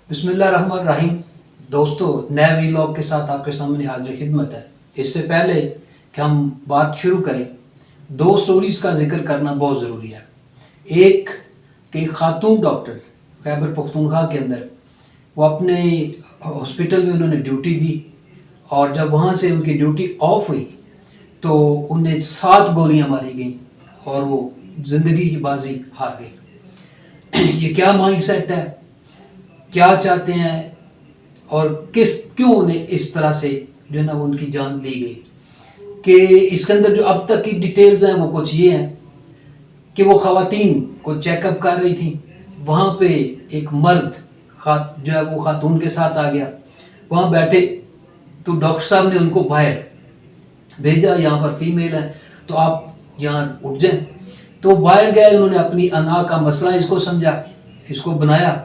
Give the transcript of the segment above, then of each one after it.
بسم اللہ الرحمن الرحیم۔ دوستو، نئے ویلاگ کے ساتھ آپ کے سامنے حاضر خدمت ہے۔ اس سے پہلے کہ ہم بات شروع کریں، دو سٹوریز کا ذکر کرنا بہت ضروری ہے۔ ایک کہ ایک خاتون ڈاکٹر خیبر پختونخوا کے اندر، وہ اپنے ہاسپٹل میں انہوں نے ڈیوٹی دی، اور جب وہاں سے ان کی ڈیوٹی آف ہوئی تو انہیں 7 گولیاں ماری گئیں اور وہ زندگی کی بازی ہار گئی۔ یہ کیا مائنڈ سیٹ ہے، کیا چاہتے ہیں، اور کیوں انہیں اس طرح سے جو ہے نا ان کی جان لی گئی؟ کہ اس کے اندر جو اب تک کی ڈیٹیلز ہیں وہ کچھ یہ ہیں کہ وہ خواتین کو چیک اپ کر رہی تھیں، وہاں پہ ایک مرد جو ہے وہ خاتون کے ساتھ آ گیا، وہاں بیٹھے تو ڈاکٹر صاحب نے ان کو باہر بھیجا، یہاں پر فیمیل ہے تو آپ یہاں اٹھ جائیں۔ تو باہر گئے، انہوں نے اپنی انا کا مسئلہ اس کو سمجھا، اس کو بنایا۔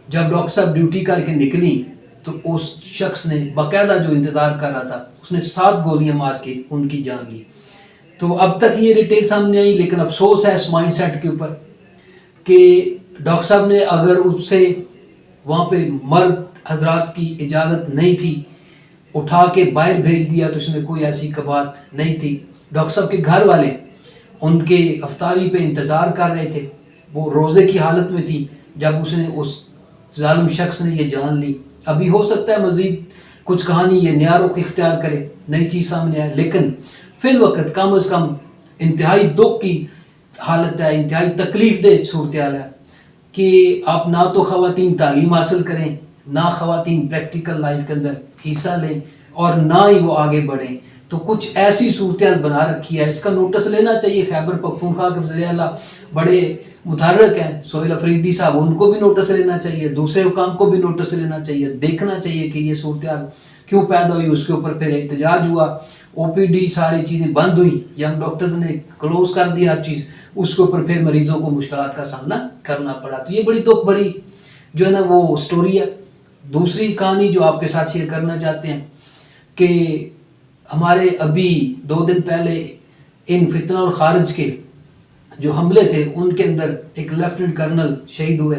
جب ڈاکٹر صاحب ڈیوٹی کر کے نکلی تو اس شخص نے باقاعدہ جو انتظار کر رہا تھا، اس نے 7 گولیاں مار کے ان کی جان لی۔ تو اب تک یہ ڈیٹیل سامنے آئی، لیکن افسوس ہے اس مائنڈ سیٹ کے اوپر کہ ڈاکٹر صاحب نے اگر اس سے وہاں پہ مرد حضرات کی اجازت نہیں تھی، اٹھا کے باہر بھیج دیا، تو اس میں کوئی ایسی بات نہیں تھی۔ ڈاکٹر صاحب کے گھر والے ان کے افطاری پہ انتظار کر رہے تھے، وہ روزے کی حالت میں تھی جب اس ظالم شخص نے یہ جان لی۔ ابھی ہو سکتا ہے مزید کچھ کہانی یہ نیا رخ اختیار کرے، نئی چیز سامنے آئے، لیکن فی الوقت کم از کم انتہائی دکھ کی حالت ہے، انتہائی تکلیف دہ صورتحال ہے کہ آپ نہ تو خواتین تعلیم حاصل کریں، نہ خواتین پریکٹیکل لائف کے اندر حصہ لیں، اور نہ ہی وہ آگے بڑھیں۔ تو کچھ ایسی صورتحال بنا رکھی ہے، اس کا نوٹس لینا چاہیے۔ خیبر پختونخوا کے وزیر اعلیٰ بڑے متحرک ہیں، سہیل افریدی صاحب، ان کو بھی نوٹس لینا چاہیے، دوسرے حکام کو بھی نوٹس لینا چاہیے، دیکھنا چاہیے کہ یہ صورتحال کیوں پیدا ہوئی۔ اس کے اوپر پھر احتجاج ہوا، او پی ڈی ساری چیزیں بند ہوئیں، ینگ ڈاکٹرز نے کلوز کر دیا ہر چیز، اس کے اوپر پھر مریضوں کو مشکلات کا سامنا کرنا پڑا۔ تو یہ بڑی دکھ بھری جو ہے نا وہ سٹوری ہے۔ دوسری کہانی جو آپ کے ساتھ شیئر کرنا چاہتے ہیں کہ ہمارے ابھی 2 دن پہلے ان فتنہ الخارج کے جو حملے تھے، ان کے اندر ایک لیفٹیننٹ کرنل شہید ہوئے۔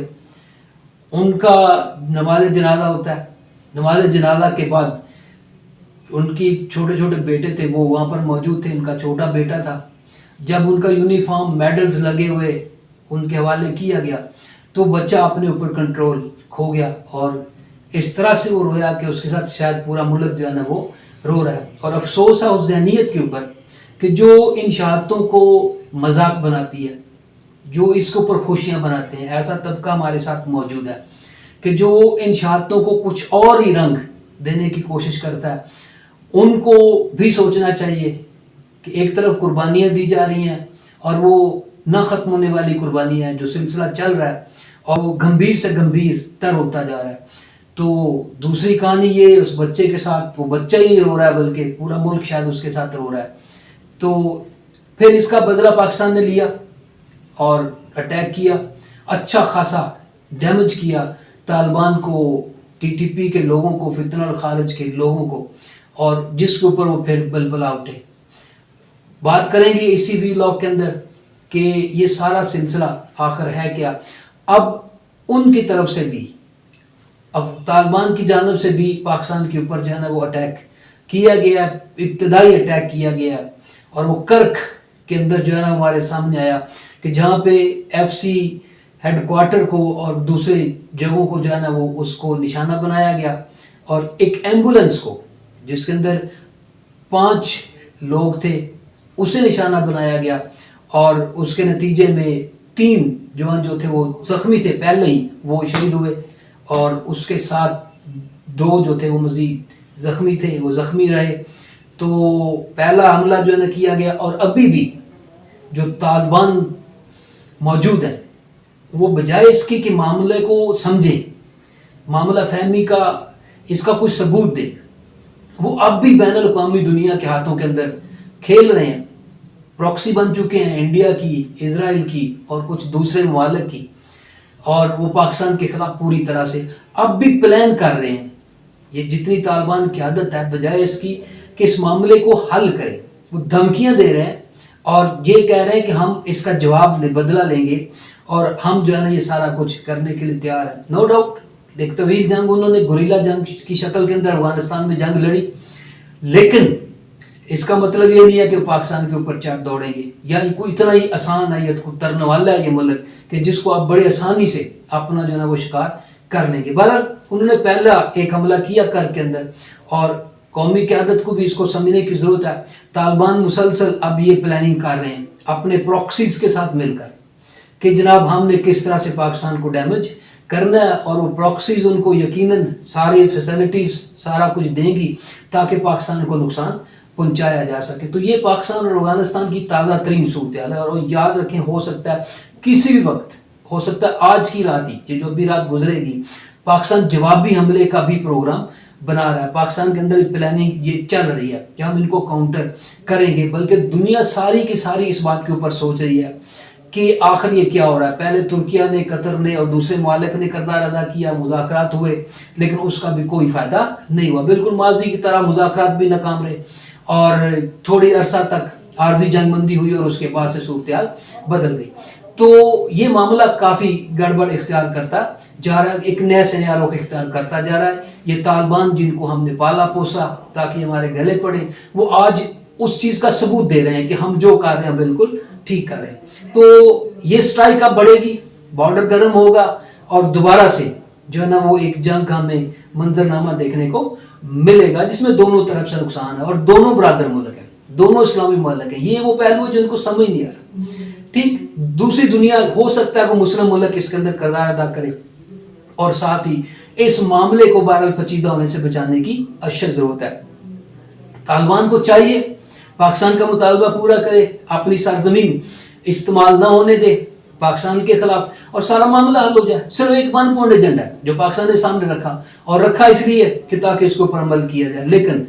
ان کا نماز جنازہ ہوتا ہے، نماز جنازہ کے بعد ان کی چھوٹے چھوٹے بیٹے تھے، وہ وہاں پر موجود تھے، ان کا چھوٹا بیٹا تھا۔ جب ان کا یونیفارم میڈلز لگے ہوئے ان کے حوالے کیا گیا تو بچہ اپنے اوپر کنٹرول کھو گیا، اور اس طرح سے وہ رویا کہ اس کے ساتھ شاید پورا ملک جو ہے نا وہ رو رہا ہے۔ اور افسوس ہے اس ذہنیت کے اوپر کہ جو ان شہادتوں کو مذاق بناتی ہے، جو اس کے اوپر خوشیاں بناتے ہیں۔ ایسا طبقہ ہمارے ساتھ موجود ہے کہ جو ان شہادتوں کو کچھ اور ہی رنگ دینے کی کوشش کرتا ہے۔ ان کو بھی سوچنا چاہیے کہ ایک طرف قربانیاں دی جا رہی ہیں، اور وہ نہ ختم ہونے والی قربانیاں ہیں، جو سلسلہ چل رہا ہے اور وہ گمبھیر سے گمبھیر تر ہوتا جا رہا ہے۔ تو دوسری کہانی یہ اس بچے کے ساتھ، وہ بچہ ہی نہیں رو رہا ہے بلکہ پورا ملک شاید اس کے ساتھ رو رہا ہے۔ تو پھر اس کا بدلہ پاکستان نے لیا اور اٹیک کیا، اچھا خاصا ڈیمیج کیا طالبان کو، ٹی ٹی پی کے لوگوں کو، فتنہ الخارج کے لوگوں کو، اور جس کے اوپر وہ پھر بلبلا اٹھے۔ بات کریں گے اسی ویلاگ کے اندر کہ یہ سارا سلسلہ آخر ہے کیا۔ اب ان کی طرف سے بھی، اب طالبان کی جانب سے بھی پاکستان کے اوپر جو ہے نا وہ اٹیک کیا گیا، ابتدائی اٹیک کیا گیا، اور وہ کرک کے اندر جو ہے نا ہمارے سامنے آیا کہ جہاں پہ ایف سی ہیڈ کوارٹر کو اور دوسرے جگہوں کو جو ہے نا وہ اس کو نشانہ بنایا گیا، اور ایک ایمبولنس کو جس کے اندر 5 لوگ تھے اسے نشانہ بنایا گیا، اور اس کے نتیجے میں 3 جوان جو تھے وہ زخمی تھے پہلے ہی، وہ شہید ہوئے، اور اس کے ساتھ 2 جو تھے وہ مزید زخمی تھے، وہ زخمی رہے۔ تو پہلا حملہ جو ہے نا کیا گیا، اور ابھی بھی جو طالبان موجود ہیں وہ بجائے اس کی کہ معاملے کو سمجھیں، معاملہ فہمی کا، اس کا کوئی ثبوت دیں، وہ اب بھی بین الاقوامی دنیا کے ہاتھوں کے اندر کھیل رہے ہیں، پراکسی بن چکے ہیں انڈیا کی، اسرائیل کی اور کچھ دوسرے ممالک کی، اور وہ پاکستان کے خلاف پوری طرح سے اب بھی پلان کر رہے ہیں۔ یہ جتنی طالبان کی عادت ہے، بجائے اس کی کہ اس معاملے کو حل کریں، وہ دھمکیاں دے رہے ہیں اور یہ کہہ رہے ہیں کہ ہم اس کا جواب بدلہ لیں گے، اور ہم جو ہے نا یہ سارا کچھ کرنے کے لیے تیار ہیں۔ نو ڈاؤٹ ایک طویل جنگ انہوں نے گوریلا جنگ کی شکل کے اندر افغانستان میں جنگ لڑی، لیکن اس کا مطلب یہ نہیں ہے کہ پاکستان کے اوپر چار دوڑیں گے، یا کوئی اتنا ہی آسان ہے یا اترنے والا ہے یہ ملک کہ جس کو آپ بڑے آسانی سے اپنا جو ہے نا وہ شکار کر لیں گے۔ بہرحال انہوں نے پہلا ایک حملہ کیا کر کے اندر، اور قومی قیادت کو بھی اس کو سمجھنے کی ضرورت ہے۔ طالبان مسلسل اب یہ پلاننگ کر رہے ہیں اپنے پروکسیز کے ساتھ مل کر کہ جناب ہم نے کس طرح سے پاکستان کو ڈیمیج کرنا ہے، اور وہ پروکسیز ان کو یقیناً ساری فیسلٹیز سارا کچھ دیں گی تاکہ پاکستان کو نقصان پہنچایا جا سکے۔ تو یہ پاکستان اور افغانستان کی تازہ ترین صورتحال ہے، اور یاد رکھیں ہو سکتا ہے کسی بھی وقت، ہو سکتا ہے آج کی رات ہی، یہ جو ابھی رات گزرے گی، پاکستان جوابی حملے کا بھی پروگرام بنا رہا ہے۔ پاکستان کے اندر پلاننگ یہ چل رہی ہے کہ ہم ان کو کاؤنٹر کریں گے، بلکہ دنیا ساری کی ساری اس بات کے اوپر سوچ رہی ہے کہ آخر یہ کیا ہو رہا ہے۔ پہلے ترکیہ نے، قطر نے اور دوسرے ممالک نے کردار ادا کیا، مذاکرات ہوئے، لیکن اس کا بھی کوئی فائدہ نہیں ہوا، بالکل ماضی کی طرح مذاکرات بھی ناکام رہے، اور تھوڑی عرصہ تک عارضی جنگ بندی ہوئی اور اس کے بعد سے صورتحال بدل گئی۔ تو یہ معاملہ کافی گڑبڑ اختیار کرتا جا رہا ہے، ایک نیا سینیارو اختیار کرتا جا رہا ہے۔ یہ طالبان جن کو ہم نے پالا پوسا تاکہ ہمارے گلے پڑے، وہ آج اس چیز کا ثبوت دے رہے ہیں کہ ہم جو کر رہے ہیں بالکل ٹھیک کر رہے ہیں۔ تو یہ سٹرائک اب بڑھے گی، بارڈر گرم ہوگا، اور دوبارہ سے جو ہے نا وہ ایک جنگ کا ہمیں منظرنامہ دیکھنے کو ملے گا جس میں دونوں طرف سے نقصان ہے، اور دونوں برادر ملک ہیں، دونوں اسلامی ممالک ہیں۔ یہ وہ پہلو ہے جو ان کو سمجھ نہیں آ رہا۔ ٹھیک، دوسری دنیا ہو سکتا ہے کہ مسلم ملک اس کے اندر کردار ادا کرے، اور ساتھ ہی اس معاملے کو بہرحال پیچیدہ ہونے سے بچانے کی اشد ضرورت ہے۔ طالبان کو چاہیے پاکستان کا مطالبہ پورا کرے، اپنی سرزمین استعمال نہ ہونے دے پاکستان کے خلاف، اور سارا معاملہ حل ہو جائے۔ صرف ایک 1 پوائنٹ ایجنڈا ہے جو پاکستان نے سامنے رکھا، اور رکھا اس لیے کہ تاکہ اس کے اوپر عمل کیا جائے، لیکن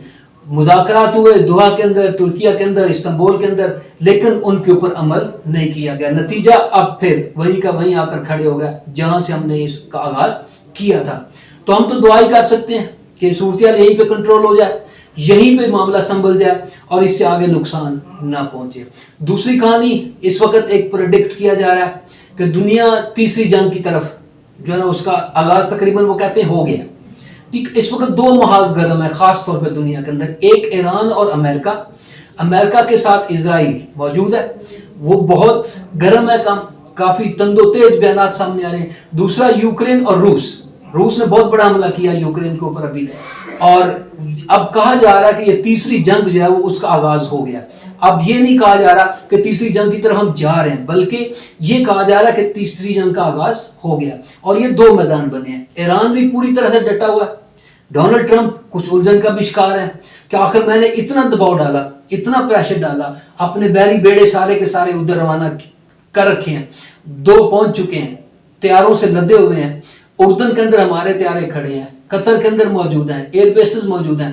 مذاکرات ہوئے دوحہ کے اندر، ترکیہ کے اندر، استنبول کے اندر، لیکن ان کے اوپر عمل نہیں کیا گیا۔ نتیجہ اب پھر وہیں کا وہیں آ کر کھڑے ہو گیا جہاں سے ہم نے اس کا آغاز کیا تھا۔ تو ہم تو دعائی کر سکتے ہیں کہ صورتحال یہیں پہ کنٹرول ہو جائے، یہیں پہ معاملہ سنبھل جائے، اور اس سے آگے نقصان نہ پہنچے۔ دوسری کہانی، اس وقت ایک پریڈکٹ کیا جا رہا ہے کہ دنیا تیسری جنگ کی طرف جو ہے نا اس کا آغاز تقریباً وہ کہتے ہیں ہو گیا۔ ٹھیک، اس وقت 2 محاذ گرم ہے خاص طور پہ دنیا کے اندر، ایک ایران اور امریکہ، امریکہ کے ساتھ اسرائیل موجود ہے، وہ بہت گرم ہے، کافی تند و تیز بیانات سامنے آ رہے ہیں۔ دوسرا یوکرین اور روس نے بہت بڑا حملہ کیا یوکرین کے اوپر ابھی، اور اب کہا جا رہا ہے کہ یہ تیسری جنگ جو ہے وہ اس کا آغاز ہو گیا۔ اب یہ نہیں کہا جا رہا کہ تیسری جنگ کی طرف ہم جا رہے ہیں، بلکہ یہ کہا جا رہا ہے کہ تیسری جنگ کا آغاز ہو گیا، اور یہ 2 میدان بنے ہیں۔ ایران بھی پوری طرح سے ڈٹا ہوا ہے، ڈونلڈ ٹرمپ کچھ الجھن کا بھی شکار ہے کہ آخر میں نے اتنا دباؤ ڈالا، اتنا پریشر ڈالا، اپنے بحری بیڑے سارے کے سارے ادھر روانہ کر رکھے ہیں، 2 پہنچ چکے ہیں، تیاروں سے لدے ہوئے ہیں، اردن کے اندر ہمارے تیارے کھڑے ہیں، قطر کے اندر موجود ہیں، ایئر بیسز موجود ہیں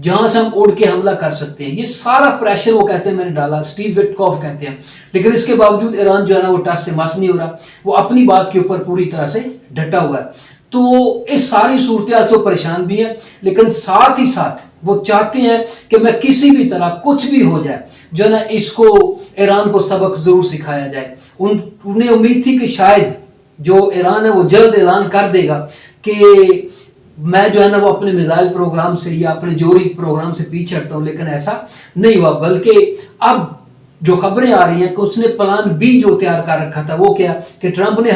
جہاں سے ہم اڑ کے حملہ کر سکتے ہیں۔ یہ سارا پریشر وہ کہتے ہیں میں نے ڈالا، اسٹیو وٹکوف کہتے ہیں، لیکن اس کے باوجود ایران جو ہے نا وہ ٹس سے مس نہیں ہو رہا، وہ اپنی بات کے اوپر پوری طرح سے ڈٹا ہوا ہے۔ تو اس ساری صورتحال سے وہ پریشان بھی ہیں، لیکن ساتھ ہی ساتھ وہ چاہتے ہیں کہ میں کسی بھی طرح کچھ بھی ہو جائے جو ہے نا اس کو ایران کو سبق ضرور سکھایا جائے۔ انہیں امید تھی کہ شاید جو ایران ہے وہ جلد اعلان کر دے گا کہ میں جو ہے نا وہ اپنے میزائل پروگرام سے یا اپنے جوہری پروگرام سے پیچھے ہٹتا ہوں، لیکن ایسا نہیں ہوا، بلکہ اب جو خبریں آ رہی ہیں کہ اس نے پلان بی جو تیار کر رکھا تھا وہ کیا کہ ٹرمپ نے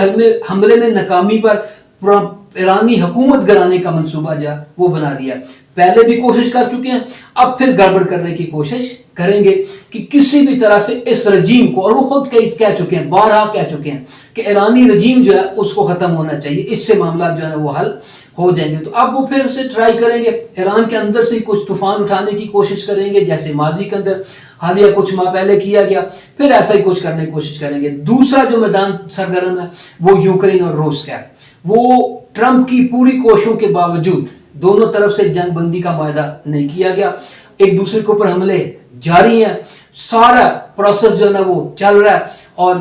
حملے میں ناکامی پر ایرانی حکومت گرانے کا منصوبہ جو وہ بنا دیا۔ پہلے بھی کوشش کر چکے ہیں، اب پھر گڑبڑ کرنے کی کوشش کریں گے کہ کسی بھی طرح سے اس رجیم کو، اور وہ خود کہہ چکے ہیں، بارہا کہہ چکے ہیں کہ ایرانی رجیم جو ہے اس کو ختم ہونا چاہیے، اس سے معاملات جو ہے نا وہ حل ہو جائیں گے۔ تو اب وہ پھر سے ٹرائی کریں گے، ایران کے اندر سے کچھ طوفان اٹھانے کی کوشش کریں گے، جیسے ماضی کے اندر حالیہ کچھ ماہ پہلے کیا گیا، پھر ایسا ہی کچھ کرنے کی کوشش کریں گے۔ دوسرا جو میدان سرگرم ہے وہ یوکرین اور روس کا ہے۔ وہ ٹرمپ کی پوری کوششوں کے باوجود دونوں طرف سے جنگ بندی کا معاہدہ نہیں کیا گیا، ایک دوسرے کے اوپر حملے جاری ہیں، سارا پروسیس جو ہے نا وہ چل رہا ہے، اور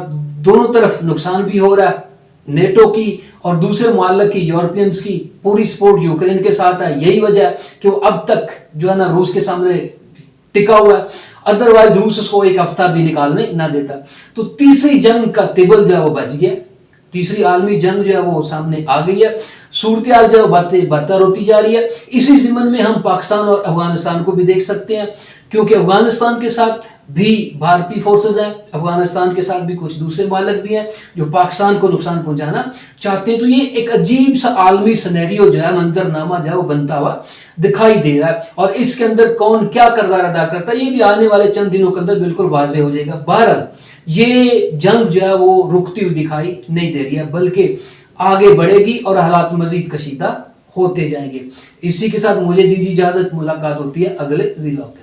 دونوں طرف نقصان بھی ہو رہا ہے۔ نیٹو کی اور دوسرے معلق کی، یورپینز کی پوری سپورٹ یوکرین کے ساتھ ہے، یہی وجہ ہے کہ وہ اب تک جو ہے نا روس کے سامنے ٹکا ہوا ہے، ادروائز روس اس کو ایک ہفتہ بھی نکالنے نہ دیتا۔ تو تیسری جنگ کا طبل جو ہے وہ بچ گیا، تیسری عالمی جنگ جو ہے وہ سامنے آ گئی ہے۔ صورتحال جو بدتر ہوتی جا رہی ہے. اسی ضمن میں ہم پاکستان اور افغانستان کو بھی دیکھ سکتے ہیں, کیونکہ افغانستان کے ساتھ بھی بھارتی فورسز ہیں, افغانستان کے ساتھ بھی کچھ دوسرے ممالک بھی ہیں جو پاکستان کو نقصان پہنچانا چاہتے ہیں. تو یہ ایک عجیب سا عالمی سینیریو جو ہے, منظرنامہ جو ہے وہ بنتا ہوا دکھائی دے رہا ہے, اور اس کے اندر کون کیا کردار ادا کرتا ہے یہ بھی آنے والے چند دنوں کے اندر بالکل واضح ہو جائے گا. بہرحال یہ جنگ جو ہے وہ رکتی ہوئی دکھائی نہیں دے رہی ہے, بلکہ آگے بڑھے گی اور حالات مزید کشیدہ ہوتے جائیں گے. اسی کے ساتھ مجھے دیجیے اجازت, ملاقات ہوتی ہے اگلے ویلاگ.